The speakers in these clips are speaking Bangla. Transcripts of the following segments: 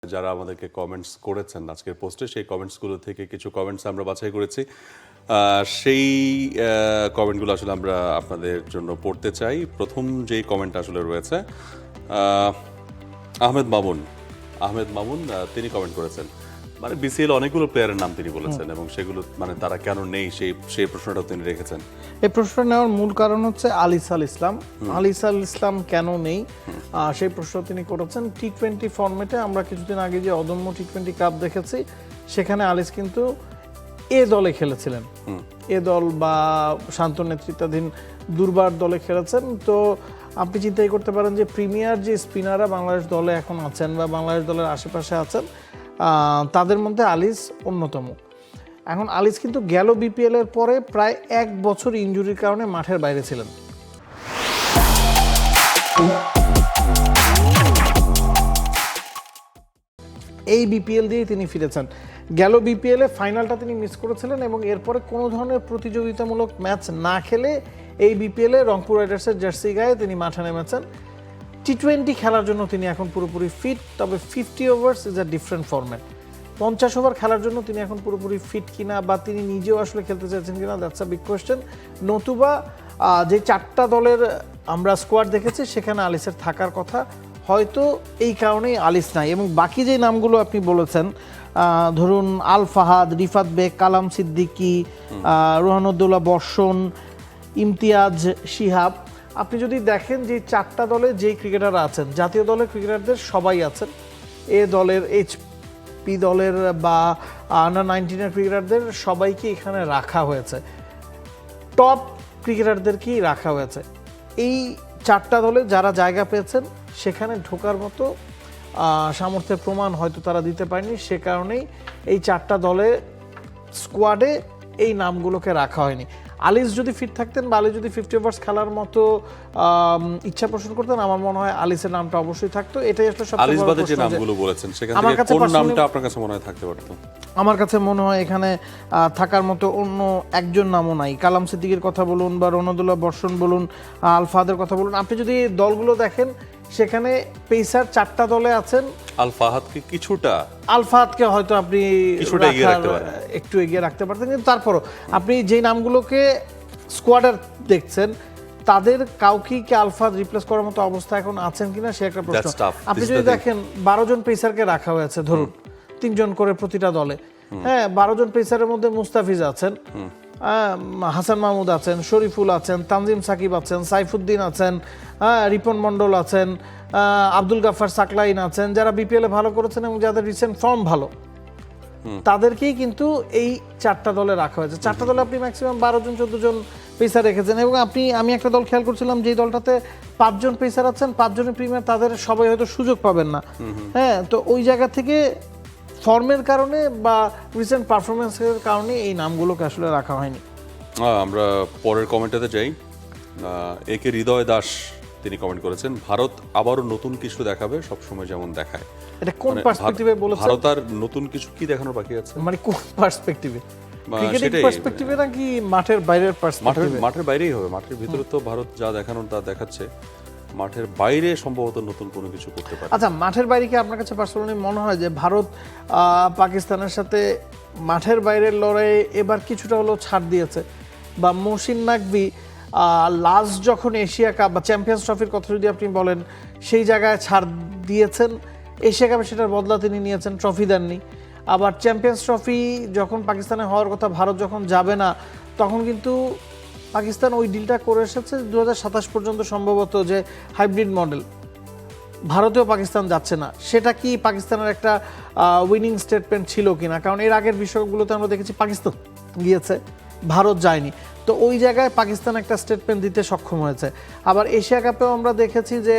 যারা আমাদেরকে কমেন্টস করেছেন আজকের পোস্টে, সেই কমেন্টসগুলো থেকে কিছু কমেন্টস আমরা বাছাই করেছি। সেই কমেন্টগুলো আসলে আমরা আপনাদের জন্য পড়তে চাই। প্রথম যেই কমেন্ট আসলে রয়েছে আহমেদ মামুন তিনি কমেন্ট করেছেন, মানে বিসিএল অনেকগুলো প্লেয়ারের নাম তিনি বলেছেন এবং সেগুলো মানে তারা কেন নেই সেই প্রশ্নটাও তিনি রেখেছেন। এই প্রশ্নটা নেওয়ার মূল কারণ হচ্ছে আলিসাল ইসলাম কেন নেই সেই প্রশ্ন তিনি করেছেন। টি-20 ফরম্যাটে আমরা কিছুদিন আগে যে অদম্য টি-20 কাপ দেখেছি, সেখানে আলিস কিন্তু এ দলে খেলেছিলেন, এ দল বা শান্ত নেতৃত্বাধীন দুর্বার দলে খেলেছেন। তো আপনি চিন্তাই করতে পারেন যে প্রিমিয়ার যে স্পিনাররা বাংলাদেশ দলে এখন আছেন বা বাংলাদেশ দলের আশেপাশে আছেন, তাদের মধ্যে আলিস অন্যতম। এখন আলিস কিন্তু গেল বিপিএল এর পরে প্রায় 1 বছর ইনজুরির কারণে মাঠের বাইরে ছিলেন। এই বিপিএল দিয়ে তিনি ফিরেছেন। গেল বিপিএল এ ফাইনালটা তিনি মিস করেছিলেন এবং এরপরে কোনো ধরনের প্রতিযোগিতামূলক ম্যাচ না খেলে এই বিপিএল এ রংপুর রাইডার্সের জার্সি গায়ে তিনি মাঠে নেমেছেন। টি-20 খেলার জন্য তিনি এখন পুরোপুরি ফিট, তবে 50 overs is a different format. 50 over খেলার জন্য তিনি এখন পুরোপুরি ফিট কিনা বা তিনি নিজেও আসলে খেলতে চাইছেন কিনা, দ্যাটস আ বিগ কোয়েশ্চেন। নতুবা যে 4টা দলের আমরা স্কোয়াড দেখেছি সেখানে আলিসের থাকার কথা, হয়তো এই কারণেই আলিস নাই। এবং বাকি যে নামগুলো আপনি বলেছেন, ধরুন আল ফাহাদ, রিফাত বেগ, কালাম সিদ্দিকী, রোহানুদ্দৌলা বর্ষণ, ইমতিয়াজ শিহাব, আপনি যদি দেখেন যে 4টা দলে যেই ক্রিকেটার আছেন, জাতীয় দলের ক্রিকেটারদের সবাই আছেন, এ দলের এইচপি দলের বা আন্ডার-19 ক্রিকেটারদের সবাইকে এখানে রাখা হয়েছে, টপ ক্রিকেটারদেরকেই রাখা হয়েছে। এই 4টা দলে যারা জায়গা পেয়েছেন সেখানে ঢোকার মতো সামর্থ্যের প্রমাণ হয়তো তারা দিতে পারেনি, সে কারণেই এই 4টা দলে স্কোয়াডে এই নামগুলোকে রাখা হয়নি। আলিস যদি ফিট থাকতেন বা আলিস যদি 50 ওভার্স খেলার মতো ইচ্ছা পোষণ করতেন, আমার মনে হয় আলিসের নামটা অবশ্যই থাকতো। এটাই আসলে সবচেয়ে বড় প্রশ্ন। যে নামগুলো বলেছেন সেখান থেকে কোন নামটা আপনার কাছে মনে হয় থাকতে পারত? আমার কাছে মনে হয় এখানে থাকার মতো অন্য একজন নামও নাই। কালাম সিদ্দিকীর কথা বলুন বা রোহানুদ্দৌলা বর্ষণ বলুন, আল ফাহাদের কথা বলুন, আপনি যদি দলগুলো দেখেন সেখানে পেসার 4টা দলে আছেন। আল ফাহাদকে হয়তো আপনি একটু এগিয়ে রাখতে পারতেন, কিন্তু তারপরও আপনি যে নামগুলোকে স্কোয়াডার দেখছেন তাদের কাউকে কি আল ফাহাদ রিপ্লেস করার মতো অবস্থা এখন আছেন কিনা সে একটা প্রশ্ন। আপনি যদি দেখেন 12 জন পেসারকে রাখা হয়েছে, ধরুন 3 জন করে প্রতিটা দলে, হ্যাঁ 12 জন পেসারের মধ্যে মুস্তাফিজ আছেন, হাসান মাহমুদ আছেন, শরীফুল আছেন, তানজিম সাকিব আছেন, সাইফুদ্দিন আছেন, রিপন মন্ডল আছেন, আব্দুল গাফার সাকলাইন আছেন, যারা বিপিএল এ ভালো করেছেন এবং যাদের রিসেন্ট ফর্ম ভালো, তাদেরকেই কিন্তু এই 4টা দলে রাখা হয়েছে। 4টা দলে আপনি ম্যাক্সিমাম 12 জন 14 জন পেসার রেখেছেন এবং আমি একটা দল খেয়াল করছিলাম যেই দলটাতে 5 জন পেসার আছেন, 5 জনের প্রিমিয়ার, তাদের সবাই হয়তো সুযোগ পাবেন না। হ্যাঁ, তো ওই জায়গা থেকে ফর্মের কারণে বা রিসেন্ট পারফরমেন্সের কারণে এই নামগুলোকে আসলে রাখা হয়নি। আমরা পরের কমেন্টে যাই। একে হৃদয় দাস তিনি কমেন্ট করেছেন, ভারত আবারও নতুন কিছু দেখাবে সবসময় যেমন দেখায়। এটা কোন পার্সপেক্টিভে বলেছেন? ভারত আর নতুন কিছু কি দেখানোর বাকি আছে, মানে কোন পার্সপেক্টিভে? ক্রিকেটিং পার্সপেক্টিভে নাকি মাঠের বাইরের পার্সপেক্টিভে? মাঠের বাইরেই হবে। মাঠের ভিতরে তো ভারত যা দেখানোর তা দেখাচ্ছে, মাঠের বাইরে সম্ভবত নতুন কোনো কিছু করতে পারে। আচ্ছা, মাঠের বাইরে কি আপনার কাছে পার্সোনালি মনে হয় যে ভারত পাকিস্তানের সাথে মাঠের বাইরের লড়াইয়ে এবার কিছুটা হলেও ছাড় দিয়েছে? বা মহসিন নাকভি লাস্ট যখন এশিয়া কাপ বা চ্যাম্পিয়ন্স ট্রফির কথা যদি আপনি বলেন, সেই জায়গায় ছাড় দিয়েছেন, এশিয়া কাপে সেটার বদলা তিনি নিয়েছেন, ট্রফি দেননি। আবার চ্যাম্পিয়ন্স ট্রফি যখন পাকিস্তানে হওয়ার কথা, ভারত যখন যাবে না, তখন কিন্তু পাকিস্তান ওই ডিলটা করে এসেছে 2027 পর্যন্ত সম্ভবত, যে হাইব্রিড মডেল। ভারতেও পাকিস্তান যাচ্ছে না, সেটা কি পাকিস্তানের একটা উইনিং স্টেটমেন্ট ছিল কিনা? কারণ এর আগের বিশ্বকাপগুলোতে আমরা দেখেছি পাকিস্তান গিয়েছে, ভারত যায়নি। তো ওই জায়গায় পাকিস্তান একটা স্টেটমেন্ট দিতে সক্ষম হয়েছে। আবার এশিয়া কাপেও আমরা দেখেছি যে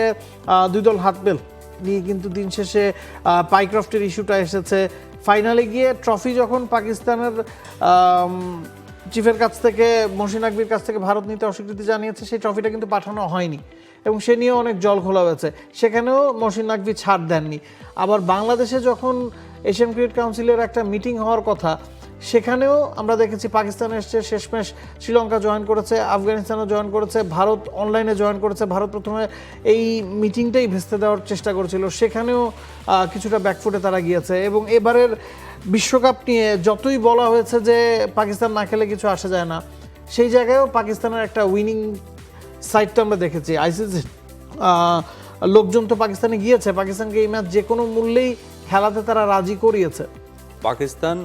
2 দল হাতবেল নিয়ে কিন্তু দিন শেষে পাইক্রফটের ইস্যুটা এসেছে। ফাইনালে গিয়ে ট্রফি যখন পাকিস্তানের চিফের কাছ থেকে, মহসিন নাকভির কাছ থেকে ভারত নিতে অস্বীকৃতি জানিয়েছে, সেই ট্রফিটা কিন্তু পাঠানো হয়নি এবং সে নিয়েও অনেক জল খোলা হয়েছে, সেখানেও মহসিন নাকভি ছাড় দেননি। আবার বাংলাদেশে যখন এশিয়ান ক্রিকেট কাউন্সিলের একটা মিটিং হওয়ার কথা, সেখানেও আমরা দেখেছি পাকিস্তান এসছে, শেষমেশ শ্রীলঙ্কা জয়েন করেছে, আফগানিস্তানও জয়েন করেছে, ভারত অনলাইনে জয়েন করেছে। ভারত প্রথমে এই মিটিংটাই ভেস্তে দেওয়ার চেষ্টা করেছিল, সেখানেও কিছুটা ব্যাকফুটে তারা গিয়েছে। এবং এবারের বিশ্বকাপ নিয়ে যতই বলা হয়েছে যে পাকিস্তান না খেলে কিছু আসে যায় না, সেই জায়গায়ও পাকিস্তানের একটা উইনিং সাইডটা আমরা দেখেছি। আইসিসি লোকজন তো পাকিস্তানে গিয়েছে, পাকিস্তানকে এই ম্যাচ যে কোনো মূল্যেই খেলাতে তারা রাজি করিয়েছে। পাকিস্তান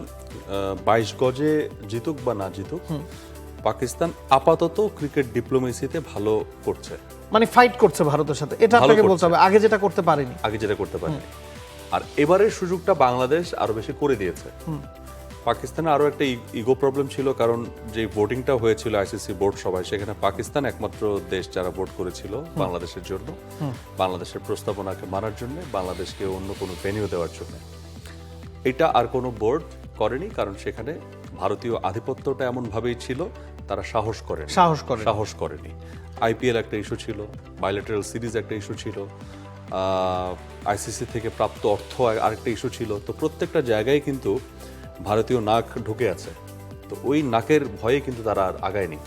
22 গজে জিতুক বা না জিতুক, পাকিস্তান আপাতত ক্রিকেট ডিপ্লোমেসিতে ভালো করছে, মানে ফাইট করছে ভারতের সাথে, এটা আপনাকে বলতে হবে, আগে যেটা করতে পারেনি। আগে যেটা করতে পারেনি। আর এবারের সুযোগটা বাংলাদেশ আরো বেশি করে দিয়েছে। পাকিস্তানে আরো একটা ইগো প্রবলেম ছিল, কারণ যে ভোটিংটা হয়েছিল আইসিসি বোর্ড সভায়, সেখানে পাকিস্তান একমাত্র দেশ যারা ভোট করেছিল বাংলাদেশের জন্য, বাংলাদেশের প্রস্তাবনাকে মানার জন্য, বাংলাদেশকে অন্য কোনো ভেন্যু দেওয়ার জন্য। এটা আর কোনো বোর্ড করেনি, কারণ সেখানে ভারতীয় আধিপত্যটা এমন ভাবেই ছিল, তারা সাহস করেনি। আইপিএল একটা ইস্যু ছিল, বাইলেটারাল সিরিজ একটা ইস্যু ছিল, আইসিসি থেকে প্রাপ্ত অর্থ আরেকটা ইস্যু ছিল। তো প্রত্যেকটা জায়গায় কিন্তু ভারতীয় নাক ঢুকে আছে, তো ওই নাকের ভয়ে কিন্তু তারা আর আগায়নি।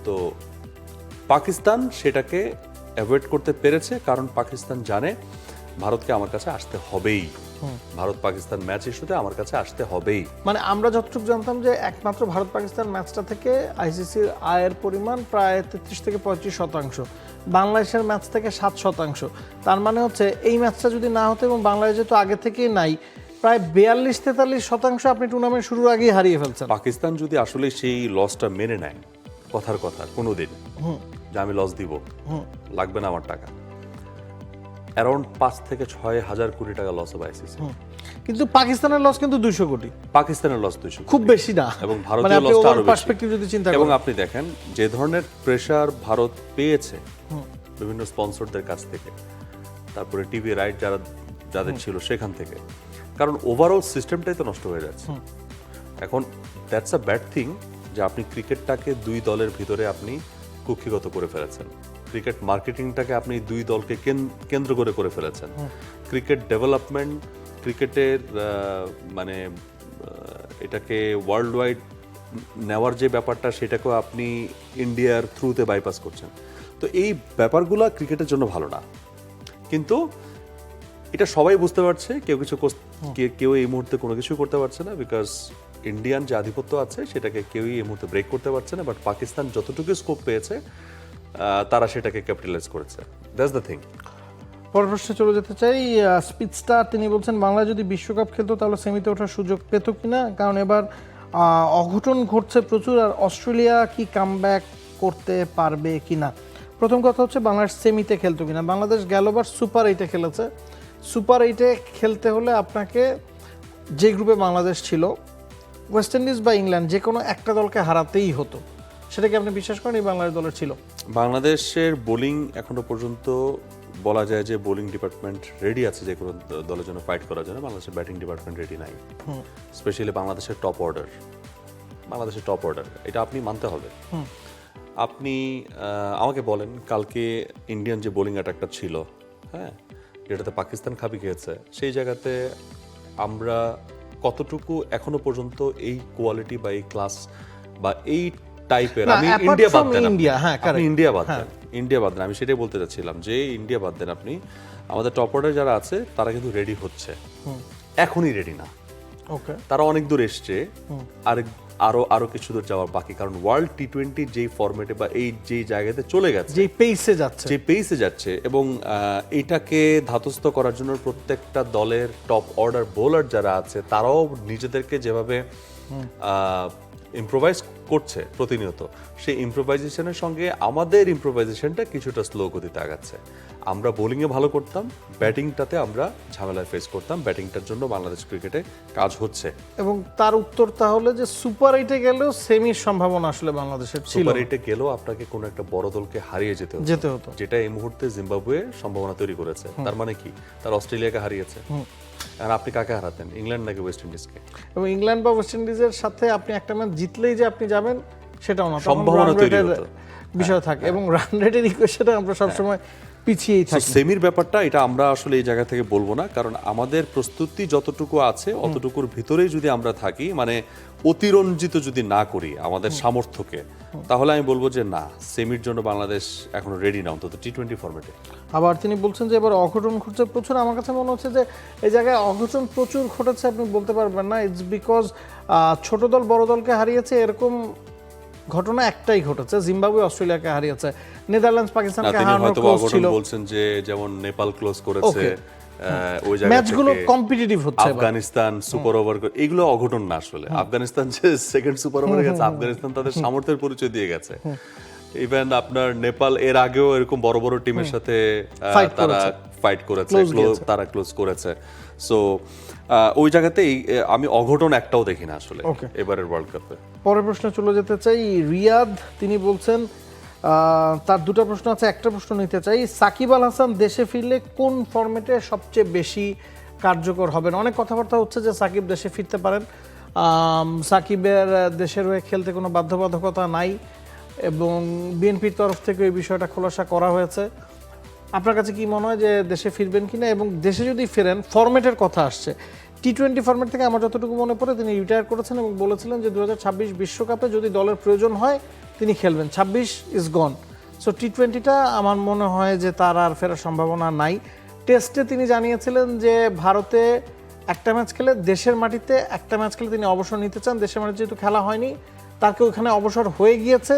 তো পাকিস্তান সেটাকে অ্যাভয়েড করতে পেরেছে, কারণ পাকিস্তান জানে ভারতকে আমার কাছে আসতে হবেই, ভারত পাকিস্তান ম্যাচ ইস্যুতে আমার কাছে আসতে হবেই। মানে আমরা যতটুকু জানতাম যে একমাত্র ভারত পাকিস্তান ম্যাচটা থেকে আইসিসির আয়ের পরিমাণ প্রায় 33 থেকে 35%, বাংলাদেশের ম্যাচ থেকে 7%। তার মানে হচ্ছে এই ম্যাচটা যদি না হতো এবং বাংলাদেশ যেহেতু আগে থেকেই নাই, প্রায় 42-43% আপনি টুর্নামেন্ট শুরুর আগেই হারিয়ে ফেলছেন। পাকিস্তান যদি আসলে সেই লসটা মেনে নেয়, কথার কথা কোনোদিন যে আমি লস দিব, লাগবে না আমার টাকা, অ্যারাউন্ড 5 থেকে 6 হাজার কোটি টাকা লস হবে আইসিসি। কিন্তু পাকিস্তানের লস কিন্তু 200 কোটি, পাকিস্তানের লস 200 খুব বেশি না, এবং ভারতীয় লসটা আরো বেশি। পার্সপেক্টিভ যদি চিন্তা করেন, এবং আপনি দেখেন যে ধরনের প্রেসার ভারত পেয়েছে বিভিন্ন স্পন্সরদের কাছ থেকে, তারপরে টিভি রাইট যাদের ছিল সেখান থেকে, কারণ ওভারঅল সিস্টেমটাই তো নষ্ট হয়ে যাচ্ছে এখন। দ্যাটস আ ব্যাড থিং যে আপনি ক্রিকেটটাকে দুই দলের ভিতরে আপনি কুক্ষিগত করে ফেলেছেন, ক্রিকেট মার্কেটিংটাকে আপনি দুই দলকে কেন্দ্র করে ফেলেছেন, ক্রিকেট ডেভেলপমেন্ট, ক্রিকেটের মানে এটাকে ওয়ার্ল্ড ওয়াইড নেওয়ার যে ব্যাপারটা, সেটাকেও আপনি ইন্ডিয়ার থ্রুতে বাইপাস করছেন। তো এই ব্যাপারগুলো ক্রিকেটের জন্য ভালো না, কিন্তু এটা সবাই বুঝতে পারছে। কেউ এই মুহূর্তে কোনো কিছু করতে পারছে না, বিকজ ইন্ডিয়ান যে আধিপত্য আছে সেটাকে কেউই এই মুহূর্তে ব্রেক করতে পারছে না। বাট পাকিস্তান যতটুকু স্কোপ পেয়েছে তারা সেটাকে ক্যাপিটালাইজ করেছে। That's the thing. পরের প্রশ্নে চলে যেতে চাই। স্পিডস্টার তিনি বলছেন, বাংলা যদি বিশ্বকাপ খেলতো তাহলে সেমিতে ওঠার সুযোগ পেত কিনা, কারণ এবার অঘটন ঘটছে প্রচুর, আর অস্ট্রেলিয়া কি কামব্যাক করতে পারবে কিনা। প্রথম কথা হচ্ছে বাংলাদেশ সেমিতে খেলতো কিনা। বাংলাদেশ গেলবার সুপার 8-এ খেলেছে। সুপার 8-এ খেলতে হলে আপনাকে যে গ্রুপে বাংলাদেশ ছিল, ওয়েস্ট ইন্ডিজ বা ইংল্যান্ড, যে কোনো একটা দলকে হারাতেই হতো। সেটা কি আপনি বিশ্বাস করেন এই বাংলাদেশ দলের ছিল? বাংলাদেশের বোলিং এখনো পর্যন্ত বলা যায় যে বোলিং ডিপার্টমেন্ট রেডি আছে যে কোনো দলের জন্য ফাইট করার জন্য। বাংলাদেশের ব্যাটিং ডিপার্টমেন্ট রেডি নাই, স্পেশালি বাংলাদেশের টপ অর্ডার। এটা আপনি মানতে হবে। আপনি আমাকে বলেন, কালকে ইন্ডিয়ান যে বোলিং অ্যাটাকটা ছিল, হ্যাঁ, যেটাতে পাকিস্তান খাবি খেয়েছে, সেই জায়গাতে আমরা কতটুকু এখনো পর্যন্ত এই কোয়ালিটি বা এই ক্লাস বা এই টাইপের, আমি ইন্ডিয়া বাদ দেন, ইন্ডিয়া বাদ দেন, আমি সেটাই বলতে চাচ্ছিলাম যে ইন্ডিয়া বাদ দেন, আপনি আমাদের টপ অর্ডার যারা আছে তারা কিন্তু রেডি হচ্ছে, এখনই রেডি না। তারা অনেক দূর এসছে, আরো কিছু দূর যাওয়ার বাকি, কারণ ওয়ার্ল্ড টি20 যেই ফরম্যাটে বা এই যে জায়গাতে চলে গেছে, যে পেসে যাচ্ছে, এবং এটাকে ধাতস্থ করার জন্য প্রত্যেকটা দলের টপ অর্ডার বোলার যারা আছে তারাও নিজেদেরকে যেভাবে ইম্প্রোভাইজ করছে প্রতিনিয়ত, সেই ইম্প্রোভাইজেশনের সঙ্গে আমাদের ইম্প্রোভাইজেশনটা কিছুটা স্লো গতিতে আগাচ্ছে। আমরা বোলিংয়ে ভালো করতাম, ব্যাটিংটাতে আমরা ঝামেলায় ফেস করতাম। ব্যাটিংটার জন্য বাংলাদেশ ক্রিকেটে কাজ হচ্ছে। এবং তার উত্তর তাহলে যে সুপার 8-এ গেলেও সেমির সম্ভাবনা আসলে বাংলাদেশের ছিল। সুপার 8-এ গেলেও আপনাকে কোনো একটা বড় দলকে হারিয়ে যেতে হতো, যেটা এই মুহূর্তে জিম্বাবুয়ে সম্ভাবনা তৈরি করেছে। তার মানে কি, তার অস্ট্রেলিয়াকে হারিয়েছে। আর আপনি কাকে হারাতেন, ইংল্যান্ড নাকি ওয়েস্ট ইন্ডিজকে? এবং ইংল্যান্ড বা ওয়েস্ট ইন্ডিজের সাথে আপনি একটা ম্যাচ জিতলেই যে আপনি যাবেন সেটাও না, সম্ভাবনা তৈরি হতো, বিষয় থাকে। এবং রান রেটের ইকুয়েশনে আমরা সবসময় পিছিয়েই So, থাকি। সেমির ব্যাপারটা এটা আমরা আসলে এই জায়গা থেকে বলবো না, কারণ আমাদের প্রস্তুতি যতটুকু আছে অতটুকুর ভিতরেই যদি আমরা থাকি, মানে অতিরঞ্জিত যদি না করি আমাদের সামর্থ্যকে, তাহলে আমি বলবো যে না, সেমির জন্য বাংলাদেশ এখনো রেডি না, অন্তত টি-20 ফরম্যাটে। আবার তিনি বলছেন যে এবার অঘটন ঘটছে প্রচুর। আমার কাছে মনে হচ্ছে যে এই জায়গায় অঘটন প্রচুর ঘটেছে আপনি বলতে পারবেন না। ইটস বিকজ ছোট দল বড় দলকে হারিয়েছে এরকম ঘটনা একটাই ঘটেছে, জিম্বাবুয়ে অস্ট্রেলিয়াকে হারিয়েছে, নেদারল্যান্ডস না, পাকিস্তানকে তিনি হারানোর হয়তো ক্লোজ অঘটন ছিল। বলছেন যে যেমন নেপাল ক্লোজ করেছে, Okay. ওই জায়গা ম্যাচগুলো থেকে কম্পিটিটিভ হচ্ছে এবার। আফগানিস্তান সুপার ওভার, এগুলো অঘটন না আসলে। আফগানিস্তান যে সেকেন্ড সুপার ওভারে গেছে, আফগানিস্তান তাদের সামর্থ্যের পরিচয় দিয়ে গেছে। ইভেন আপনার নেপাল এর আগেও এরকম বড় বড় টিমের সাথে Fight তারা করেছে। ফাইট করেছে, Close গিয়েছে। তারা ক্লোজ করেছে। সো ওই জায়গাতেই আমি অঘটন একটাও দেখি না আসলে Okay. এবারের ওয়ার্ল্ড কাপে। পরের প্রশ্নে চলে যেতে চাই। রিয়াদ তিনি বলছেন তার দুটো প্রশ্ন আছে, একটা প্রশ্ন নিতে চাই। সাকিব আল হাসান দেশে ফিরলে কোন ফরম্যাটে সবচেয়ে বেশি কার্যকর হবেন? অনেক কথাবার্তা হচ্ছে যে সাকিব দেশে ফিরতে পারেন, সাকিবের দেশের হয়ে খেলতে কোনো বাধ্যবাধকতা নাই এবং বিএনপির তরফ থেকে এই বিষয়টা খোলাসা করা হয়েছে। আপনার কাছে কি মনে হয় যে দেশে ফিরবেন কিনা, এবং দেশে যদি ফেরেন ফরম্যাটের কথা আসছে, টি-20 ফরম্যাট থেকে আমার যতটুকু মনে পড়ে তিনি রিটায়ার করেছেন এবং বলেছিলেন যে 2026 বিশ্বকাপে যদি দলের প্রয়োজন হয় তিনি খেলবেন, 26 ইজ গন। সো টি-20টা আমার মনে হয় যে তার আর ফেরার সম্ভাবনা নাই। টেস্টে তিনি জানিয়েছিলেন যে ভারতে একটা ম্যাচ খেলে, দেশের মাটিতে একটা ম্যাচ খেলে তিনি অবসর নিতে চান। দেশের মাটিতে যেহেতু খেলা হয়নি, তাকে ওখানে অবসর হয়ে গিয়েছে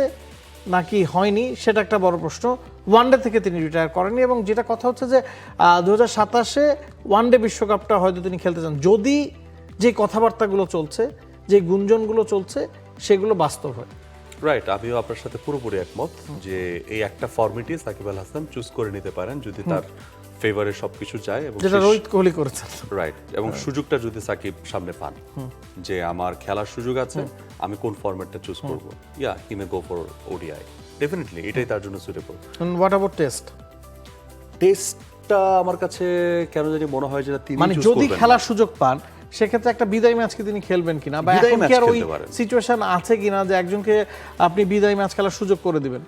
নাকি হয়নি সেটা একটা বড় প্রশ্ন। ওয়ানডে থেকে তিনি রিটায়ার করেননি এবং যেটা কথা হচ্ছে যে 2027-এ ওয়ানডে বিশ্বকাপটা হয়তো তিনি খেলতে চান, যদি যে কথাবার্তাগুলো চলছে, যে গুঞ্জনগুলো চলছে সেগুলো বাস্তব হয়। রাইট, আমিও আপনার সাথে পুরোপুরি একমত যে এই একটা ফরম্যাটই সাকিব আল হাসান চুজ করে নিতে পারেন যদি তার ফেভারে সবকিছু যায়, এবং যেটা রোহিত কোহলি করেছেন। রাইট, এবং সুযোগটা যদি সাকিব সামনে পান যে আমার খেলার সুযোগ আছে, আমি কোন ফরম্যাটটা চুজ করব, ইয়া হি মে গো ফর ওডিআই, ডেফিনেটলি এটাই তার জন্য সুটেবল। What about test? টেস্টটা আমার কাছে কেন জানি মনে হয় যে তিনি মানে choose যদি করবেন না। খেলার সুযোগ পান সেক্ষেত্রে একটা বিদায় ম্যাচ কি তিনি খেলবেন কিনা, বা বিদায়ী এখন কি ম্যাচ আর ওই খেলতে পারেন। সিচুয়েশন আছে কিনা যে একজনকে আপনি বিদায় ম্যাচ খেলার সুযোগ করে দিবেন?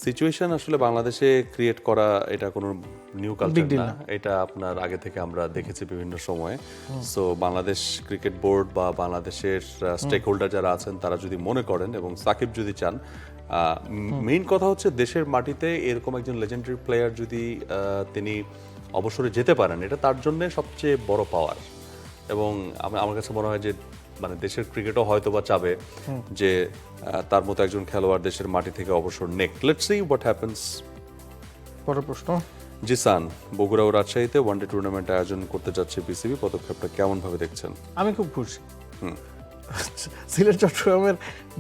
সিচুয়েশন আসলে বাংলাদেশে ক্রিয়েট করা এটা কোনো নিউ কালচার deal না, এটা আপনার আগে থেকে আমরা দেখেছি বিভিন্ন সময়ে। সো বাংলাদেশ ক্রিকেট বোর্ড বা বাংলাদেশের স্টেক হোল্ডার যারা আছেন তারা যদি মনে করেন এবং সাকিব যদি চান, মেইন কথা হচ্ছে দেশের মাটিতে এরকম একজন লেজেন্ডারি প্লেয়ার যদি তিনি অবসরে যেতে পারেন, এটা তার জন্য সবচেয়ে বড় পাওয়ার। এবং আমার কাছে মনে হয় যে মানে দেশের ক্রিকেটও হয়তো বা চাবে যে তার মতো একজন খেলোয়াড় দেশের মাটি থেকে অবসর নেক। Let's see what happens. পরের প্রশ্ন। জিসান, বগুড়া ও রাজশাহীতে ওয়ানডে টুর্নামেন্ট আয়োজন করতে যাচ্ছে বিসিবি, পদক্ষেপটা কেমন ভাবে দেখছেন? আমি খুব খুশি। সিলেট চট্টগ্রামের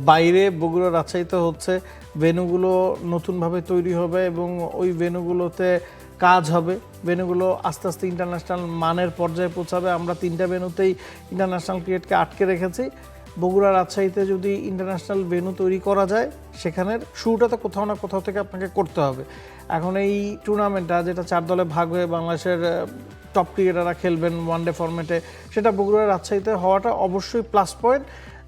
বাইরে বগুড়া রাজশাহীতে হচ্ছে, ভেন্যুগুলো নতুনভাবে তৈরি হবে এবং ওই ভেন্যুগুলোতে কাজ হবে, ভেন্যুগুলো আস্তে আস্তে ইন্টারন্যাশনাল মানের পর্যায়ে পৌঁছাবে। আমরা 3টা ভেন্যুতেই ইন্টারন্যাশনাল ক্রিকেটকে আটকে রেখেছি। বগুড়া রাজশাহীতে যদি ইন্টারন্যাশনাল ভেন্যু তৈরি করা যায়, সেখানের শুরুটা তো কোথাও না কোথাও থেকে আপনাকে করতে হবে। এখন এই টুর্নামেন্টটা যেটা 4 দলে ভাগ হয়ে বাংলাদেশের টপ ক্রিকেটাররা খেলবেন ওয়ানডে ফরম্যাটে, সেটা বগুড়া রাজশাহীতে হওয়াটা অবশ্যই প্লাস পয়েন্ট।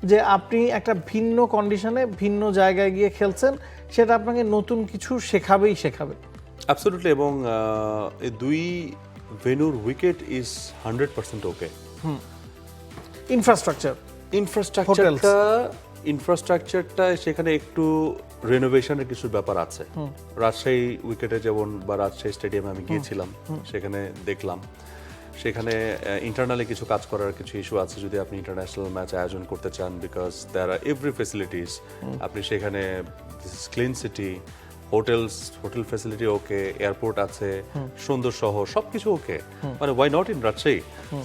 যে আপনি একটা ভিন্ন কন্ডিশনে ভিন্ন জায়গায় গিয়ে খেলছেন, সেটা আপনাকে নতুন কিছু শেখাবে। অ্যাবসলিউটলি, এবং এই দুই ভেন্যুর উইকেট ইজ 100% ওকে। ইনফ্রাস্ট্রাকচারটা সেখানে একটু রেনোভেশনের কিছু ব্যাপার আছে। রাজশাহী উইকেটে যেমন বা রাজশাহী স্টেডিয়ামে আমি গিয়েছিলাম, সেখানে দেখলাম সেখানে ইন্টারনালি কিছু কাজ করার কিছু ইস্যু আছে যদি আপনি ইন্টারন্যাশনাল ম্যাচ আয়োজন করতে চান, because there are every facilities. আপনি সেখানে clean city, hotel facility okay, airport আছে, সুন্দর শহর, সবকিছু ওকে, মানে why not in Rajshahi?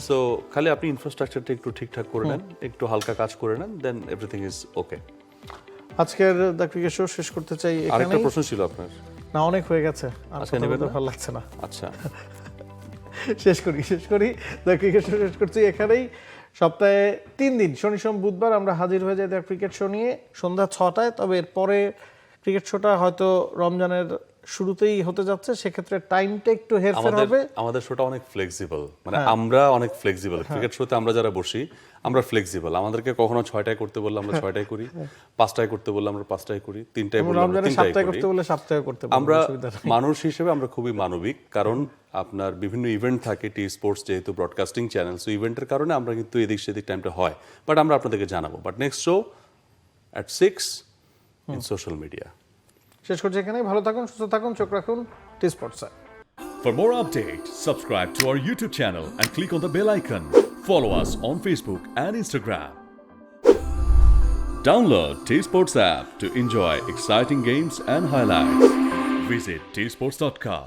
So খালি আপনি ইনফ্রাস্ট্রাকচারটা একটু ঠিকঠাক করে নেন, একটু হালকা কাজ করে নেন, দেন এভরিথিং ইজ ওকে। আজকের দ্য ক্রিকেট শো শেষ করতে চাই আরেকটা এখানেই। প্রশ্ন ছিল আপনার? না, অনেক হয়ে গেছে, আর আজকে কথা নেবেন বলতে না? ভালো লাগছে না। আচ্ছা, শেষ করি দ্য ক্রিকেট শো শেষ করছি এখানেই। সপ্তাহে 3 দিন শনি সোম বুধবার আমরা হাজির হয়ে যাই দ্য ক্রিকেট শো নিয়ে সন্ধ্যা 6টায়। তবে এরপরে ক্রিকেট শোটা হয়তো রমজানের শুরুতেই হতে যাচ্ছে, সেক্ষেত্রে টাইমটা একটু হেরফের হবে। আমাদের শোটা অনেক ফ্লেক্সিবল, মানে আমরা অনেক ফ্লেক্সিবল। ক্রিকেট শোতে আমরা যারা বসি আমরা ফ্লেক্সিবল। আমাদেরকে কখনো 6টায় করতে বললে আমরা 6টায় করি, 5টায় করতে বললে আমরা 5টায় করি, 3টায় বললে আমরা 3টায় সপ্তাহে করি। করতে বলে সপ্তাহে করতে পারবো, আমরা অসুবিধা নেই। মানুষ হিসেবে আমরা খুবই মানবিক, কারণ আপনার বিভিন্ন ইভেন্ট থাকে, টি স্পোর্টস যেহেতু ব্রডকাস্টিং চ্যানেল, সো ইভেন্টের কারণে আমরা কিন্তু এদিক সেদিক টাইমটা হয়, বাট আমরা আপনাদেরকে জানাবো। But next show at 6 in social media. শেষ করছি এখানে। ভালো থাকুন, সুস্থ থাকুন, চোখ রাখুন টি স্পোর্টসে। For more updates, subscribe to our YouTube channel and click on the bell icon. Follow us on Facebook and Instagram. Download T-Sports app to enjoy exciting games and highlights. Visit tsports.com.